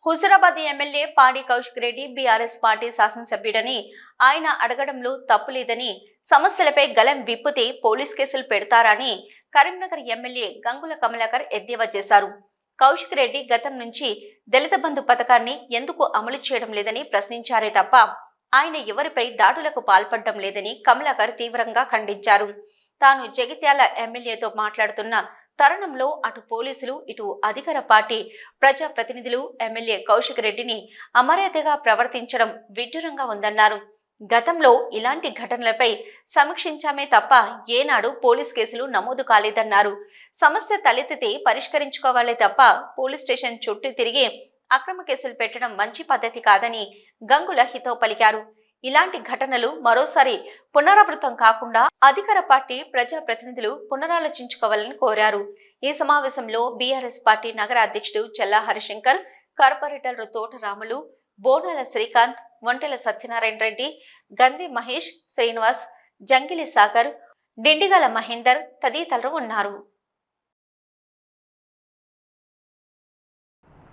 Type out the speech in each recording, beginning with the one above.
Huzurabad MLA పాడి Kaushik Reddy BRS party శాసనసభ్యుడని ఆయన అడగడంలో తప్పులేదని, సమస్యలపై గలం విప్పితే పోలీస్ కేసులు పెడతారని కరీంనగర్ ఎమ్మెల్యే గంగుల కమలాకర్ ఎద్దేవా చేశారు. కౌశిక్ రెడ్డి గతం నుంచి దళిత బంధు పథకాన్ని ఎందుకు అమలు చేయడం లేదని ప్రశ్నించారే తప్ప ఆయన ఎవరిపై దాడులకు పాల్పడటం లేదని కమలాకర్ తీవ్రంగా ఖండించారు. తాను జగిత్యాల ఎమ్మెల్యేతో మాట్లాడుతున్న తరుణంలో అటు పోలీసులు, ఇటు అధికార పార్టీ ప్రజాప్రతినిధులు ఎమ్మెల్యే కౌశిక్ రెడ్డిని అమర్యాదగా ప్రవర్తించడం విడ్డూరంగా ఉందన్నారు. గతంలో ఇలాంటి ఘటనలపై సమీక్షించామే తప్ప ఏనాడు పోలీస్ కేసులు నమోదు కాలేదన్నారు. సమస్య తలెత్తితే పరిష్కరించుకోవాలే తప్ప పోలీస్ స్టేషన్ చుట్టూ తిరిగి అక్రమ కేసులు పెట్టడం మంచి పద్ధతి కాదని గంగుల హితవు పలికారు. ఇలాంటి ఘటనలు మరోసారి పునరావృతం కాకుండా అధికార పార్టీ ప్రజాప్రతినిధులు పునరాలోచించుకోవాలని కోరారు. ఈ సమావేశంలో బీఆర్ఎస్ పార్టీ నగర అధ్యక్షుడు చెల్లా హరిశంకర్, కార్పొరేటర్లు తోట రాములు, బోనాల శ్రీకాంత్, వంటెల సత్యనారాయణ రెడ్డి, గంధి మహేష్, శ్రీనివాస్, జంగిలి సాగర్, డిండిగల మహేందర్ తదితరులు ఉన్నారు.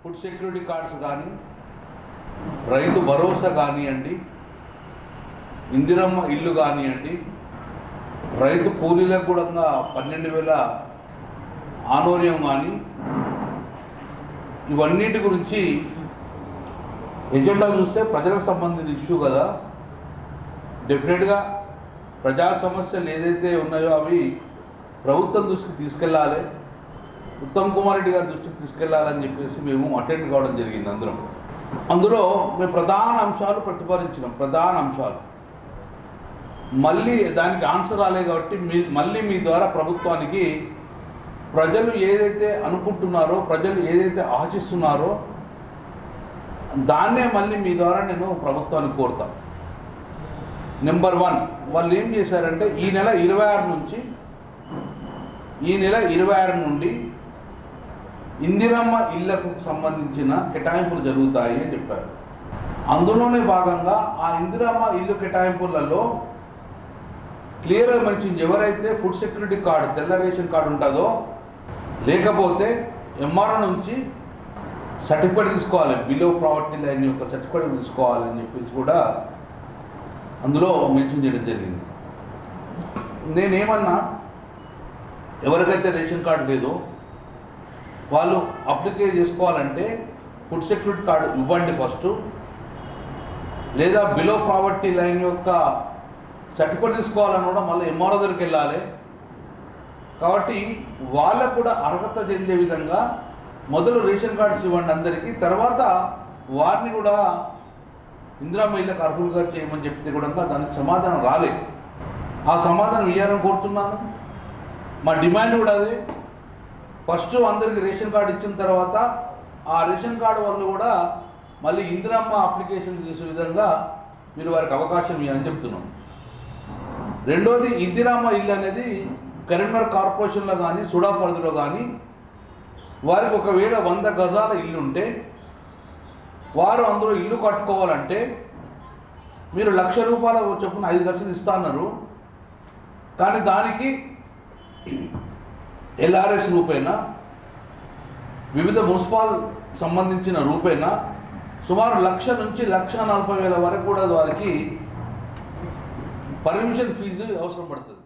ఫుడ్ సెక్యూరిటీ కార్డ్స్ కానీ, రైతు భరోసా కానివ్వండి, ఇందిరమ్మ ఇల్లు కానివ్వండి, రైతు కూలీలకు కూడా 12,000 ఆనోర్యం కానీ, ఇవన్నిటి గురించి ఎజెండా చూస్తే ప్రజలకు సంబంధించిన ఇష్యూ కదా. డెఫినెట్గా ప్రజా సమస్యలు ఏదైతే ఉన్నాయో అవి ప్రభుత్వం దృష్టికి తీసుకెళ్ళాలి, ఉత్తమ్ కుమార్ రెడ్డి గారి దృష్టికి తీసుకెళ్లాలని చెప్పేసి మేము అటెండ్ కావడం జరిగింది. అందులో మేము ప్రధాన అంశాలు ప్రతిపాదించినాం. ప్రధాన అంశాలు మళ్ళీ దానికి ఆన్సర్ రాలే కాబట్టి మళ్ళీ మీ ద్వారా ప్రభుత్వానికి ప్రజలు ఏదైతే అనుకుంటున్నారో, ప్రజలు ఏదైతే ఆశిస్తున్నారో దాన్నే మళ్ళీ మీ ద్వారా నేను ప్రభుత్వానికి కోరుతాను. నెంబర్ 1, వాళ్ళు ఏం చేశారంటే ఈ నెల 26 నుండి ఇందిరమ్మ ఇళ్లకు సంబంధించిన కేటాయింపులు జరుగుతాయి అని చెప్పారు. అందులోనే భాగంగా ఆ ఇందిరమ్మ ఇల్లు కేటాయింపులలో క్లియర్గా మెన్షన్ ఎవరైతే ఫుడ్ సెక్యూరిటీ కార్డు, తెల్ల రేషన్ కార్డు ఉంటుందో, లేకపోతే ఎంఆర్ఓ నుంచి సర్టిఫికేట్ తీసుకోవాలి, బిలో ప్రావర్టీ లైన్ యొక్క సర్టిఫికేట్ తీసుకోవాలని చెప్పేసి కూడా అందులో మెన్షన్ చేయడం జరిగింది. నేనేమన్నా ఎవరికైతే రేషన్ కార్డు లేదో వాళ్ళు అప్లికేషన్ చేసుకోవాలంటే ఫుడ్ సెక్యూరిటీ కార్డు ఇవ్వండి ఫస్ట్, లేదా బిలో ప్రావర్టీ లైన్ యొక్క సర్టిఫికేట్ తీసుకోవాలని కూడా మళ్ళీ ఎంఆర్ఓ దగ్గరికి వెళ్ళాలి. కాబట్టి వాళ్ళకు కూడా అర్హత చెందే విధంగా మొదలు రేషన్ కార్డ్స్ ఇవ్వండి అందరికీ, తర్వాత వారిని కూడా ఇందిరమ్మ ఇళ్ళకు అర్హులుగా చేయమని చెప్తే కూడా దానికి సమాధానం రాలేదు. ఆ సమాధానం ఇవ్వాలని కోరుతున్నాను. మా డిమాండ్ కూడా అదే. ఫస్ట్ అందరికీ రేషన్ కార్డు ఇచ్చిన తర్వాత ఆ రేషన్ కార్డు వాళ్ళు కూడా మళ్ళీ ఇందిరమ్మ అప్లికేషన్ చేసే విధంగా మీరు వారికి అవకాశం ఇవ్వని చెప్తున్నాం. రెండోది, ఇందిరమ్మ ఇల్లు అనేది కరీంనగర్ కార్పొరేషన్లో కానీ, సుడా పరిధిలో కానీ వారికి ఒకవేళ 100 గజాల ఇల్లు ఉంటే వారు అందులో ఇల్లు కట్టుకోవాలంటే మీరు ₹1,00,000 చొప్పున 5 లక్షలు ఇస్తా అన్నారు. కానీ దానికి LRS రూపేనా, వివిధ మున్సిపల్ సంబంధించిన రూపేనా సుమారు 1,00,000 నుంచి 1,40,000 వరకు కూడా వారికి పర్మిషన్ ఫీజు అవసరం పడుతుంది.